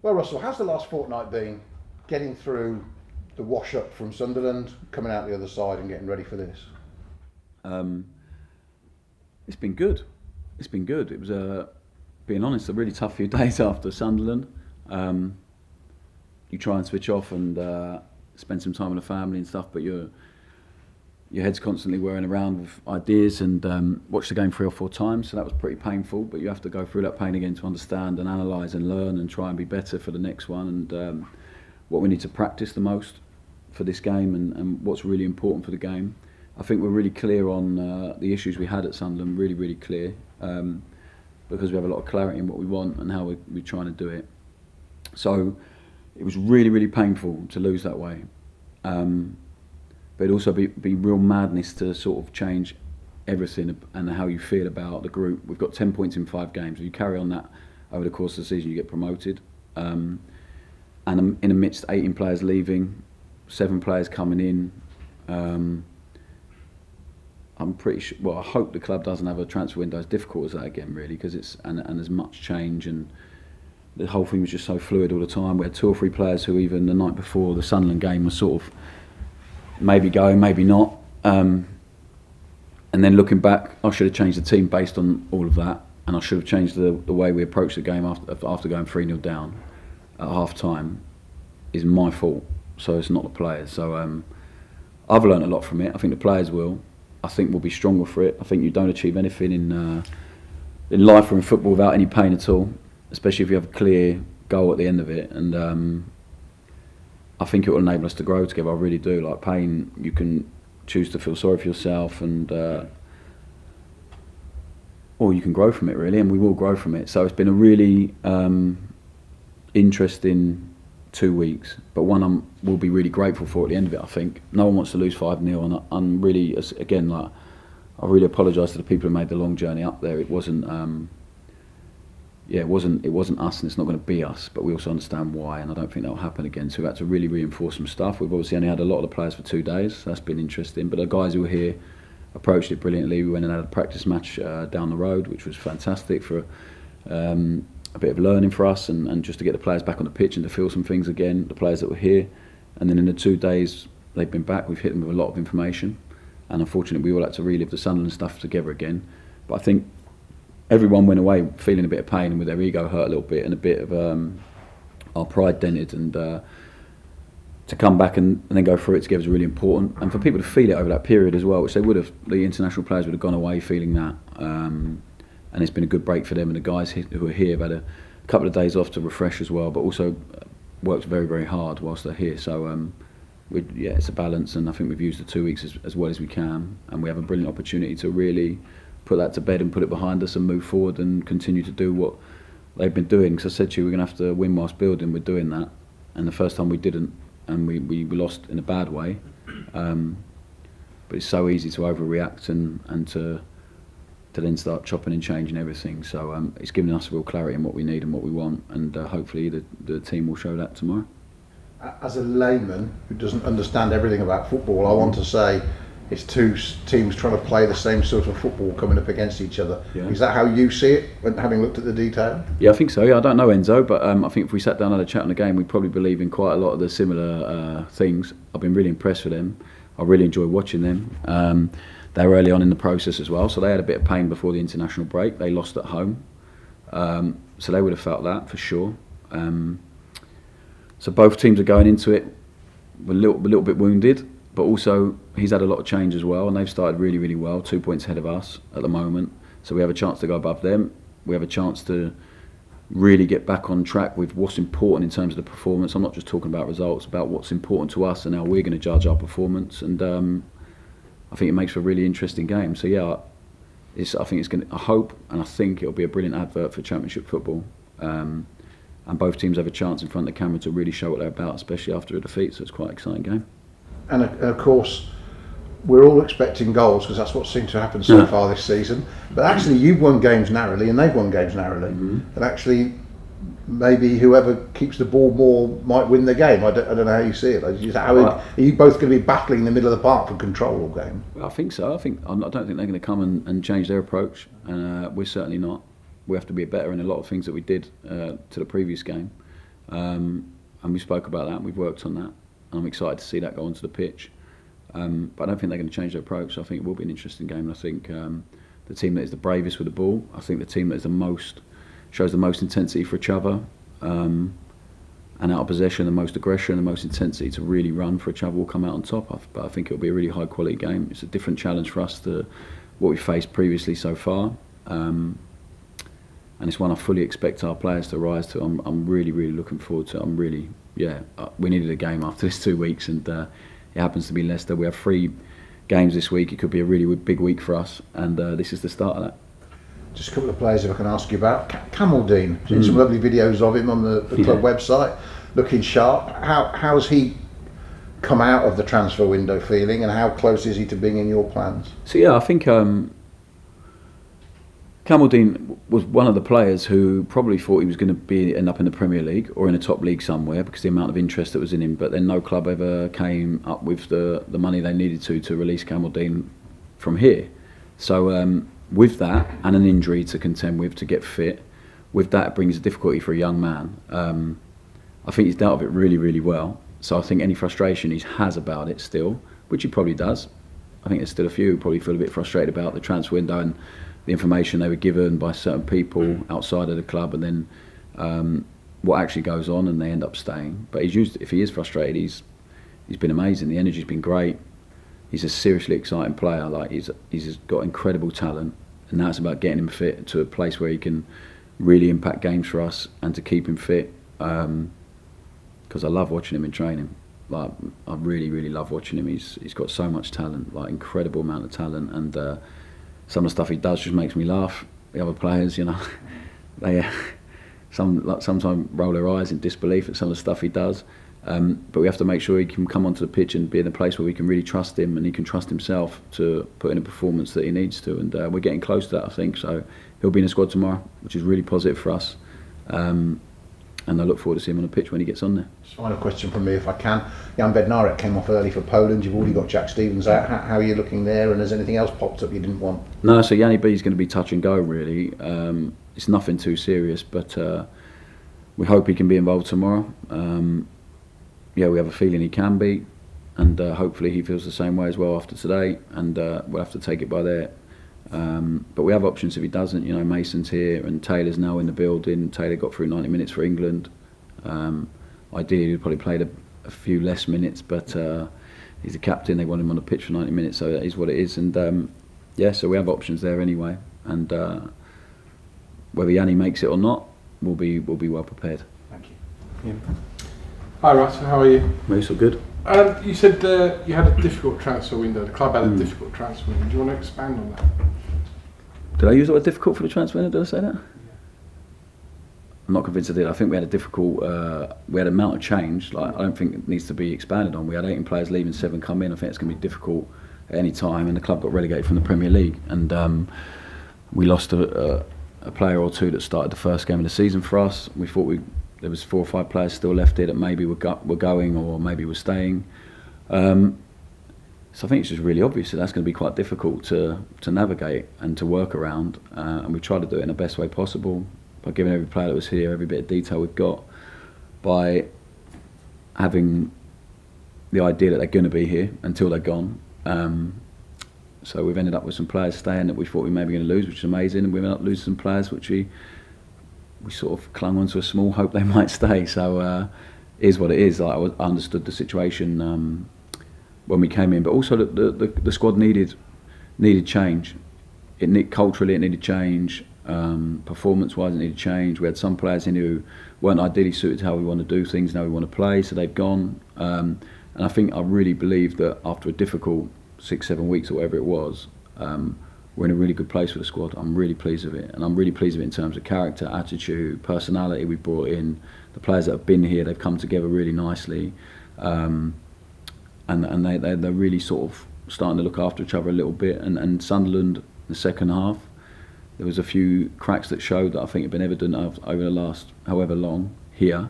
Well, Russell, how's the last fortnight been? Getting through the wash up from Sunderland, coming out the other side, and getting ready for this. Um, it's been good. It's been good. It was, being honest, a really tough few days after Sunderland. You try and switch off and spend some time with the family and stuff, but your head's constantly whirring around with ideas, and watched the game 3 or 4 times, so that was pretty painful. But you have to go through that pain again to understand and analyse and learn and try and be better for the next one, and what we need to practice the most for this game, and what's really important for the game. I think we're really clear on the issues we had at Sunderland, really clear, because we have a lot of clarity in what we want and how we're trying to do it. So it was really painful to lose that way. But it'd also be real madness to sort of change everything and how you feel about the group. We've got 10 points in 5 games. If you carry on that over the course of the season, you get promoted. And in amidst 18 players leaving, 7 players coming in, I'm pretty sure. Well, I hope the club doesn't have a transfer window as difficult as that again, really, because and there's much change, and the whole thing was just so fluid all the time. We had 2 or 3 players who, even the night before the Sunderland game, were sort of maybe going, maybe not. And then looking back, I should have changed the team based on all of that, and I should have changed the way we approached the game after going 3-0 down at half time. Is my fault, so it's not the players. So I've learned a lot from it. I think the players will. I think we'll be stronger for it. I think you don't achieve anything in life or in football without any pain at all, especially if you have a clear goal at the end of it. And I think it will enable us to grow together. I really do. Like pain, you can choose to feel sorry for yourself, and or you can grow from it, really, and we will grow from it. So it's been a really interesting 2 weeks, but one we'll be really grateful for at the end of it. I think no one wants to lose 5-0, and I'm really, again, like, I really apologise to the people who made the long journey up there. It wasn't it wasn't us, and it's not going to be us, but we also understand why, and I don't think that will happen again. So we had to really reinforce some stuff. We've obviously only had a lot of the players for 2 days, so that's been interesting, but the guys who were here approached it brilliantly. We went and had a practice match down the road, which was fantastic for a bit of learning for us, and just to get the players back on the pitch and to feel some things again, the players that were here. And then in the 2 days they've been back, we've hit them with a lot of information, and unfortunately we all had to relive the Sunderland stuff together again. But I think everyone went away feeling a bit of pain and with their ego hurt a little bit, and a bit of our pride dented, and to come back and then go through it together is really important, and for people to feel it over that period as well, which they would have. The international players would have gone away feeling that, and it's been a good break for them, and the guys who are here have had a couple of days off to refresh as well, but also worked very hard whilst they're here. So it's a balance, and I think we've used the 2 weeks as well as we can, and we have a brilliant opportunity to really put that to bed and put it behind us and move forward and continue to do what they've been doing. Because I said to you, we're going to have to win whilst building. We're doing that, and the first time we didn't, and we lost in a bad way. But it's so easy to overreact and to then start chopping and changing everything. So it's given us real clarity in what we need and what we want, and hopefully the team will show that tomorrow. As a layman who doesn't understand everything about football, I want to say it's 2 teams trying to play the same sort of football coming up against each other. Yeah. Is that how you see it, having looked at the detail? Yeah, I think so. Yeah, I don't know Enzo, but I think if we sat down and had a chat on the game, we'd probably believe in quite a lot of the similar things. I've been really impressed with them. I really enjoy watching them. They were early on in the process as well, so they had a bit of pain before the international break. They lost at home, so they would have felt that for sure. So both teams are going into it a little bit wounded, but also he's had a lot of change as well, and they've started really well, 2 points ahead of us at the moment. So we have a chance to go above them. We have a chance to really get back on track with what's important in terms of the performance. I'm not just talking about results, about what's important to us and how we're going to judge our performance. And I think it makes for a really interesting game. So yeah, I think it's going to. I hope and I think it'll be a brilliant advert for Championship football. And both teams have a chance in front of the camera to really show what they're about, especially after a defeat. So it's quite an exciting game. And of course, we're all expecting goals because that's what seemed to happen so far this season. But actually, you've won games narrowly, and they've won games narrowly. Mm-hmm. And actually, maybe whoever keeps the ball more might win the game. I don't know how you see it. Are you both going to be battling in the middle of the park for control all game? I think so. I don't think they're going to come and change their approach, and we're certainly not. We have to be better in a lot of things that we did to the previous game. And we spoke about that, and we've worked on that. And I'm excited to see that go onto the pitch. But I don't think they're going to change their approach. So I think it will be an interesting game. And I think the team that is the bravest with the ball, I think the team that is shows the most intensity for each other, and out of possession, the most aggression, the most intensity to really run for each other will come out on top. But I think it'll be a really high quality game. It's a different challenge for us to what we faced previously so far. And it's one I fully expect our players to rise to. I'm really, really looking forward to it. We needed a game after this 2 weeks, and it happens to be Leicester. We have 3 games this week. It could be a really big week for us, and this is the start of that. Just a couple of players if I can ask you about. Camaldine, seen some lovely videos of him on the club website, looking sharp. How's he come out of the transfer window feeling, and how close is he to being in your plans? So yeah, I think Camaldine was one of the players who probably thought he was going to end up in the Premier League or in a top league somewhere because the amount of interest that was in him. But then no club ever came up with the money they needed to release Camaldine from here. So with that and an injury to contend with to get fit, with that it brings a difficulty for a young man. I think he's dealt with it really, really well. So I think any frustration he has about it still, which he probably does, I think there's still a few who probably feel a bit frustrated about the transfer window and the information they were given by certain people outside of the club, and then what actually goes on, and they end up staying. But if he is frustrated, he's been amazing. The energy's been great. He's a seriously exciting player. Like he's got incredible talent, and now it's about getting him fit to a place where he can really impact games for us and to keep him fit. Because I love watching him in training. Like I really, really love watching him. He's got so much talent, like incredible amount of talent, and some of the stuff he does just makes me laugh. The other players, they sometimes roll their eyes in disbelief at some of the stuff he does. But we have to make sure he can come onto the pitch and be in a place where we can really trust him, and he can trust himself to put in a performance that he needs to. And we're getting close to that, I think. So he'll be in the squad tomorrow, which is really positive for us. And I look forward to seeing him on the pitch when he gets on there. Just final question from me, if I can. Jan Bednarek came off early for Poland. You've already got Jack Stevens out. How are you looking there? And has anything else popped up you didn't want? No, so Yanni B is going to be touch and go, really. It's nothing too serious, but we hope he can be involved tomorrow. We have a feeling he can be, and hopefully he feels the same way as well after today, and we'll have to take it by there. But we have options if he doesn't. Mason's here and Taylor's now in the building. Taylor got through 90 minutes for England. Ideally he'd probably played a few less minutes, but he's the captain. They want him on the pitch for 90 minutes, so that is what it is. And so we have options there anyway. And whether Yanni makes it or not, we'll be well prepared. Thank you. Yeah. Hi Russ, how are you? Most all good. You said you had a difficult transfer window. The club had a difficult transfer window. Do you want to expand on that? Did I use the word difficult for the transfer window? Did I say that? Yeah. I'm not convinced I did. I think we had a difficult. We had an amount of change. Like I don't think it needs to be expanded on. We had 18 players leaving, 7 come in. I think it's going to be difficult at any time. And the club got relegated from the Premier League, and we lost a player or two that started the first game of the season for us. We thought there was 4 or 5 players still left here that maybe were going or maybe were staying. So I think it's just really obvious that that's going to be quite difficult to navigate and to work around. And we tried to do it in the best way possible by giving every player that was here every bit of detail we've got, by having the idea that they're going to be here until they're gone. So we've ended up with some players staying that we thought we may be going to lose, which is amazing, and we ended up losing some players which we sort of clung on to a small hope they might stay. So it is what it is. I understood the situation when we came in, but also the squad needed change. Culturally it needed change. Performance-wise, it needed change. We had some players in who weren't ideally suited to how we want to do things, and how we want to play, so they've gone. And I really believe that after a difficult 6-7 weeks or whatever it was, we're in a really good place with the squad. I'm really pleased with it, and I'm really pleased with it in terms of character, attitude, personality we brought in. The players that have been here, they've come together really nicely, and they're really sort of starting to look after each other a little bit. And Sunderland, the second half, there was a few cracks that showed that I think have been evident over the last however long here,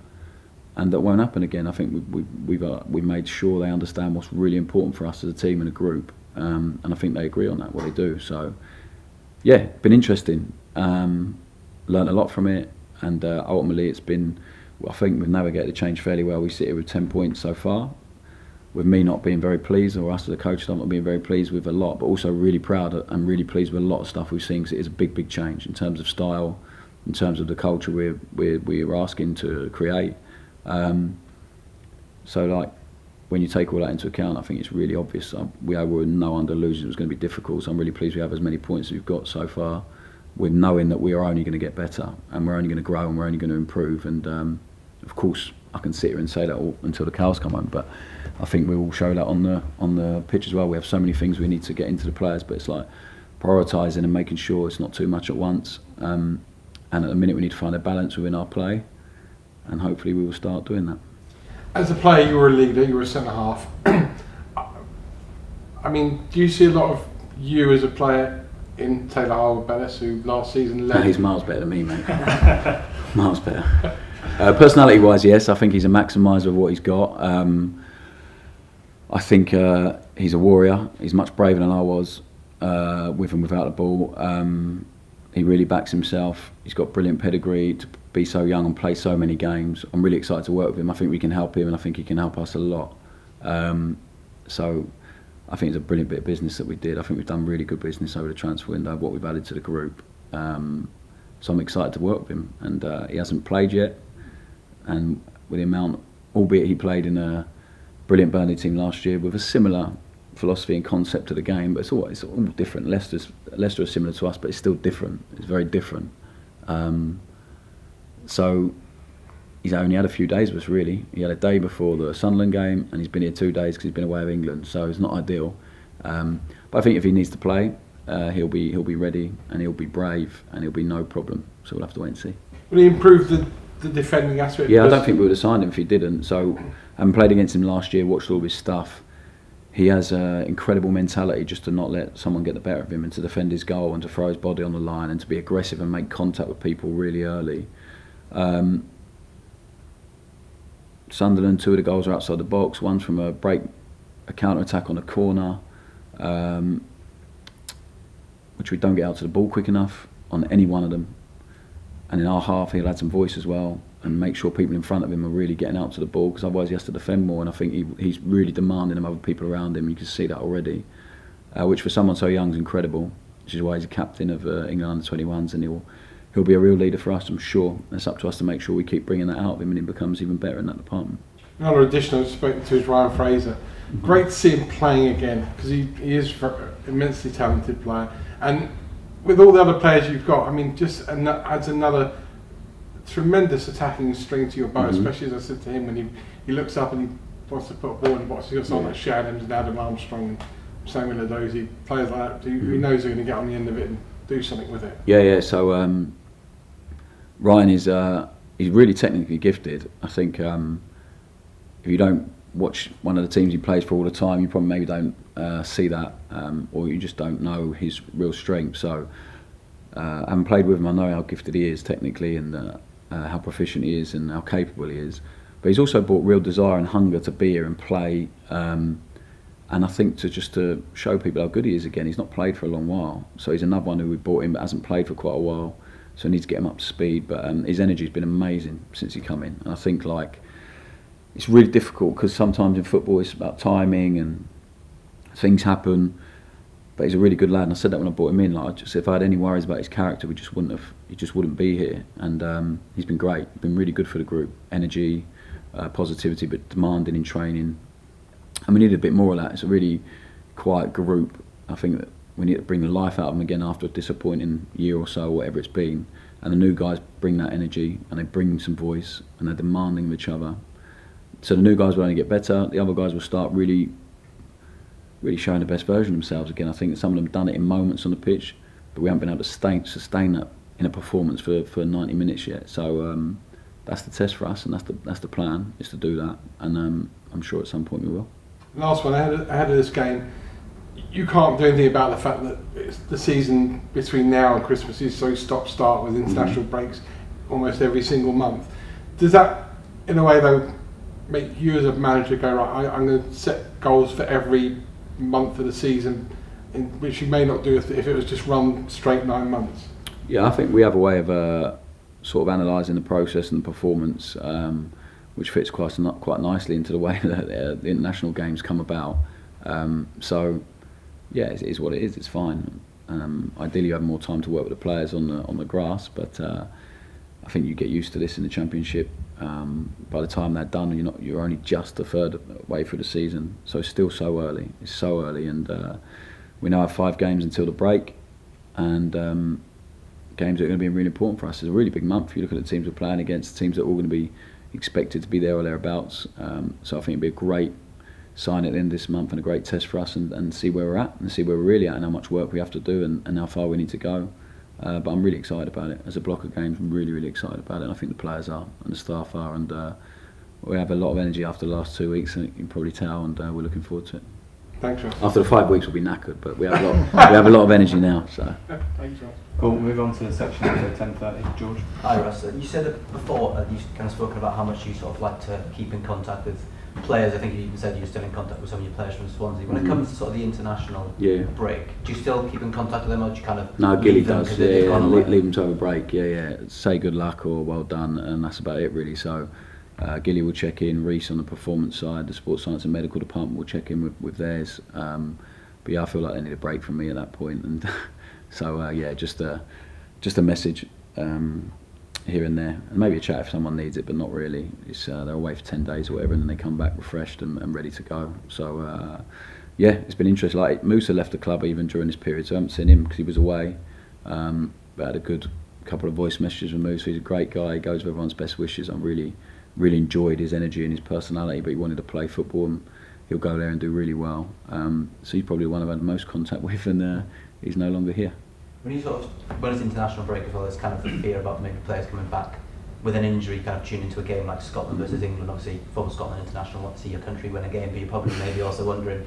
and that won't happen again. I think we've made sure they understand what's really important for us as a team and a group, and I think they agree on that, what they do. So been interesting. Learned a lot from it, and ultimately it's been I think we've navigated the change fairly well. We sit here with 10 points so far, with me not being very pleased, or us as a coach not being very pleased with a lot, but also really proud and really pleased with a lot of stuff we've seen, because it is a big change in terms of style, in terms of the culture we're asking to create. So like, when you take all that into account, I think it's really obvious. We were no under illusions it was going to be difficult, so I'm really pleased we have as many points as we've got so far, with knowing that we are only going to get better, and we're only going to grow, and we're only going to improve. And of course, I can sit here and say that all until the cows come home, but I think we will show that on the pitch as well. We have so many things we need to get into the players, but it's like prioritising and making sure it's not too much at once. And at the minute, we need to find a balance within our play, and hopefully we will start doing that. As a player, you were a leader, you were a centre half. I mean, do you see a lot of you as a player in Taylor Harwood-Bellis, who last season led? He's miles better than me, mate. Miles better. Personality-wise, yes, I think he's a maximiser of what he's got. I think he's a warrior. He's much braver than I was, with and without the ball. He really backs himself. He's got brilliant pedigree to be so young and play so many games. I'm really excited to work with him. I think we can help him, and I think he can help us a lot. So I think it's a brilliant bit of business that we did. I think we've done really good business over the transfer window, what we've added to the group. So I'm excited to work with him. And he hasn't played yet. And with the amount, albeit he played in a brilliant Burnley team last year with a similar philosophy and concept to the game, but it's all different. Leicester are similar to us, but it's still different. It's very different. So he's only had a few days with us, really. He had a day before the Sunderland game, and he's been here 2 days because he's been away of England. So it's not ideal. But I think if he needs to play, he'll be ready, and he'll be brave, and he'll be no problem. So we'll have to wait and see. Will he improve the defending aspect? Yeah, I don't think we would have signed him if he didn't. So, having played against him last year, watched all of his stuff, he has an incredible mentality just to not let someone get the better of him, and to defend his goal, and to throw his body on the line, and to be aggressive and make contact with people really early. Sunderland, 2 of the goals are outside the box. One's from a counter-attack on a corner, which we don't get out to the ball quick enough on any one of them. And in our half, he'll add some voice as well, and make sure people in front of him are really getting out to the ball, because otherwise he has to defend more. And I think he's really demanding of other people around him. You can see that already, which for someone so young is incredible. Which is why he's a captain of England under-21s, and he'll be a real leader for us, I'm sure. And it's up to us to make sure we keep bringing that out of him, and he becomes even better in that department. Another addition I've spoken to is Ryan Fraser. Great to see him playing again, because he is an immensely talented player. And with all the other players you've got, I mean, just adds another tremendous attacking string to your bow, especially as I said to him, when he looks up and he wants to put a ball in the box. He's got someone like Shadams and Adam Armstrong and Samuel Edozie, players like that who knows they're going to get on the end of it and do something with it. Yeah. So Ryan is he's really technically gifted. I think if you don't watch one of the teams he plays for all the time, you probably maybe don't see that, or you just don't know his real strength. So I haven't played with him. I know how gifted he is technically, and how proficient he is, and how capable he is. But he's also brought real desire and hunger to be here and play. And I think to show people how good he is again. He's not played for a long while, so he's another one who we brought in but hasn't played for quite a while. So I need to get him up to speed. But his energy's been amazing since he come in. And I think it's really difficult, because sometimes in football it's about timing and things happen. But he's a really good lad, and I said that when I brought him in. If I had any worries about his character, he just wouldn't be here. And he's been great. He's been really good for the group. Energy, positivity, but demanding in training. And we need a bit more of that. It's a really quiet group. I think that we need to bring the life out of them again after a disappointing year or so, whatever it's been. And the new guys bring that energy, and they bring some voice, and they're demanding of each other. So the new guys will only get better. The other guys will start really showing the best version of themselves again. I think some of them have done it in moments on the pitch, but we haven't been able to sustain that in a performance for 90 minutes yet. So that's the test for us, and that's the plan, is to do that. And I'm sure at some point we will. Last one, ahead of this game, you can't do anything about the fact that the season between now and Christmas is so stop-start with international breaks almost every single month. Does that, in a way though, make you as a manager go, right, I'm going to set goals for every month of the season, which you may not do if it was just run straight 9 months? Yeah, I think we have a way of sort of analysing the process and the performance, which fits quite nicely into the way that the international games come about. So yeah, it is what it is. It's fine. Ideally, you have more time to work with the players on the grass, but I think you get used to this in the Championship. By the time they're done, you're only just a third way through the season, so it's still so early. It's so early, and we now have 5 games until the break, and games that are going to be really important for us. It's a really big month. You look at the teams we're playing against, teams that are all going to be expected to be there or thereabouts. So I think it'd be a great sign at the end of this month and a great test for us, and see where we're at and see where we're really at and how much work we have to do and how far we need to go. But I'm really excited about it. As a block of games, I'm really, really excited about it, and I think the players are and the staff are, and we have a lot of energy after the last 2 weeks, and you can probably tell, and we're looking forward to it. Thanks, Ross. After the 5 weeks we'll be knackered, but we have a lot of energy now. So. Thanks, Ross. Cool, we'll move on to the section at 10:30. George? Hi Russ, you said that before, you kind of spoken about how much you sort of like to keep in contact with players. I think you even said you were still in contact with some of your players from Swansea. When it comes to sort of the international break, do you still keep in contact with them, or do you kind of No, Gilly does, leave them to have a break, say good luck or well done, and that's about it really. So Gilly will check in, Reece on the performance side, the sports science and medical department will check in with theirs, but yeah, I feel like they need a break from me at that point, and so just a message here and there, and maybe a chat if someone needs it, but not really. It's they're away for 10 days or whatever, and then they come back refreshed and ready to go. So it's been interesting. Like Musa left the club even during this period, so I haven't seen him because he was away, but I had a good couple of voice messages with Musa. He's a great guy, he goes with everyone's best wishes. I really enjoyed his energy and his personality, but he wanted to play football, and he'll go there and do really well. So he's probably one I've had the most contact with, and he's no longer here. When it's international break as well, there's kind of the fear about maybe players coming back with an injury, kind of tune into a game like Scotland versus England. Obviously, from Scotland international, want to see your country win a game, but you're probably maybe also wondering,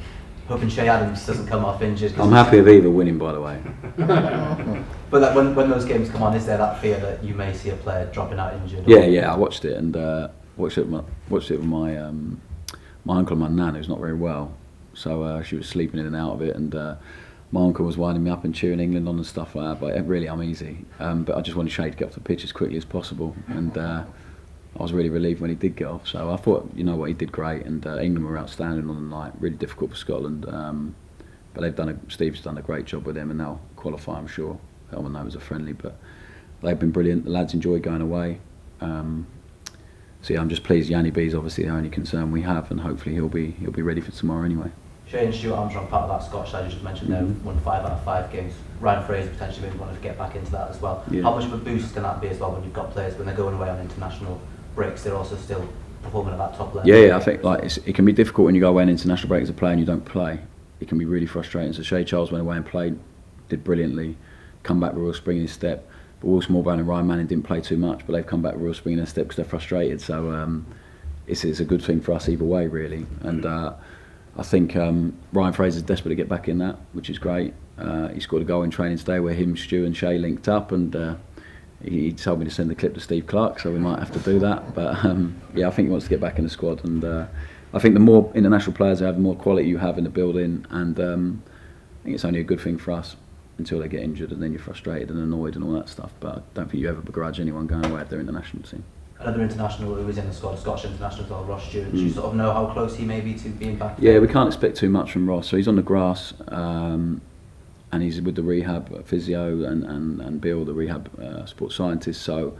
hoping Shay Adams doesn't come off injured. I'm happy with either winning, by the way. But like, when those games come on, is there that fear that you may see a player dropping out injured? Yeah, I watched it, and watched it with my uncle and my nan, who's not very well. So she was sleeping in and out of it, and my uncle was winding me up and cheering England on and stuff like that. But really, I'm easy. But I just wanted Shay to get off the pitch as quickly as possible, and I was really relieved when he did get off. So I thought, you know what, he did great, and England were outstanding on the night. Really difficult for Scotland, but Steve's done a great job with them, and they'll qualify, I'm sure. I know it was a friendly, but they've been brilliant. The lads enjoyed going away. So yeah, I'm just pleased. Yanni B's obviously the only concern we have, and hopefully he'll be ready for tomorrow anyway. Shay and Stuart Armstrong, part of that Scottish side you just mentioned there, won 5 out of 5 games. Ryan Fraser potentially maybe wanted to get back into that as well. Yeah. How much of a boost can that be as well when you've got players, when they're going away on international breaks, they're also still performing at that top level? Yeah, I think it can be difficult when you go away on international break as a player and you don't play. It can be really frustrating. So Shay Charles went away and played, did brilliantly, come back with real spring in his step. But Will Smallbone and Ryan Manning didn't play too much, but they've come back with real spring in their step because they're frustrated. So it's a good thing for us either way, really. And I think Ryan Fraser's desperate to get back in that, which is great. He scored a goal in training today where him, Stu and Shay linked up, and he told me to send the clip to Steve Clark, so we might have to do that. But I think he wants to get back in the squad, and I think the more international players you have, the more quality you have in the building, and I think it's only a good thing for us until they get injured, and then you're frustrated and annoyed and all that stuff. But I don't think you ever begrudge anyone going away if they're in the national team. Another international who was in the squad, Scottish international as well, Ross Stewart. Do you sort of know how close he may be to being back? Yeah, we can't expect too much from Ross. So he's on the grass, and he's with the rehab physio and Bill, the rehab sports scientist. So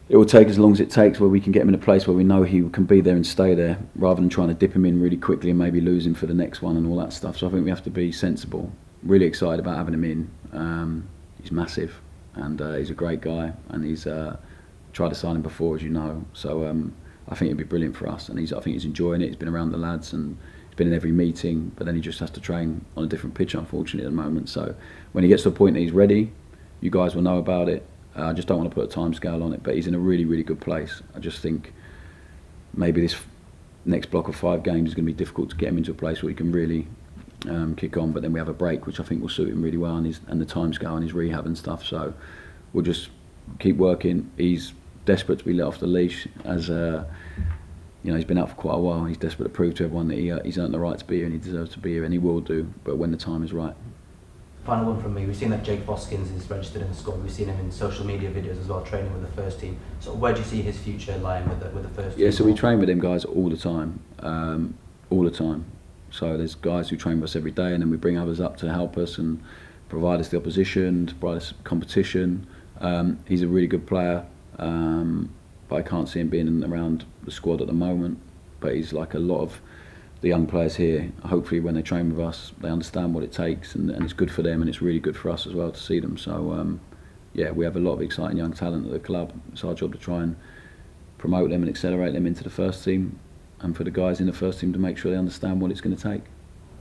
it will take as long as it takes where we can get him in a place where we know he can be there and stay there, rather than trying to dip him in really quickly and maybe lose him for the next one and all that stuff. So I think we have to be sensible. Really excited about having him in. He's massive, and he's a great guy, and he's tried to sign him before, as you know. So I think it'd be brilliant for us, and I think he's enjoying it. He's been around the lads and he's been in every meeting, but then he just has to train on a different pitch, unfortunately, at the moment. So when he gets to a point that he's ready, you guys will know about it. I just don't want to put a time scale on it, but he's in a really, really good place. I just think maybe this next block of 5 games is going to be difficult to get him into a place where he can really kick on, but then we have a break, which I think will suit him really well, and the time scale and his rehab and stuff. So we'll just keep working. He's desperate to be let off the leash, as he's been out for quite a while. He's desperate to prove to everyone that he's earned the right to be here and he deserves to be here, and he will do, but when the time is right. Final one from me. We've seen that Jake Voskins is registered in the squad. We've seen him in social media videos as well, training with the first team. So where do you see his future lying with the first team? Yeah, so we train with them guys all the time, all the time. So there's guys who train with us every day, and then we bring others up to help us and provide us the opposition, to provide us competition. He's a really good player, but I can't see him being around the squad at the moment. But he's like a lot of the young players here. Hopefully when they train with us, they understand what it takes, and it's good for them, and it's really good for us as well to see them. So yeah, we have a lot of exciting young talent at the club. It's our job to try and promote them and accelerate them into the first team, and for the guys in the first team to make sure they understand what it's going to take.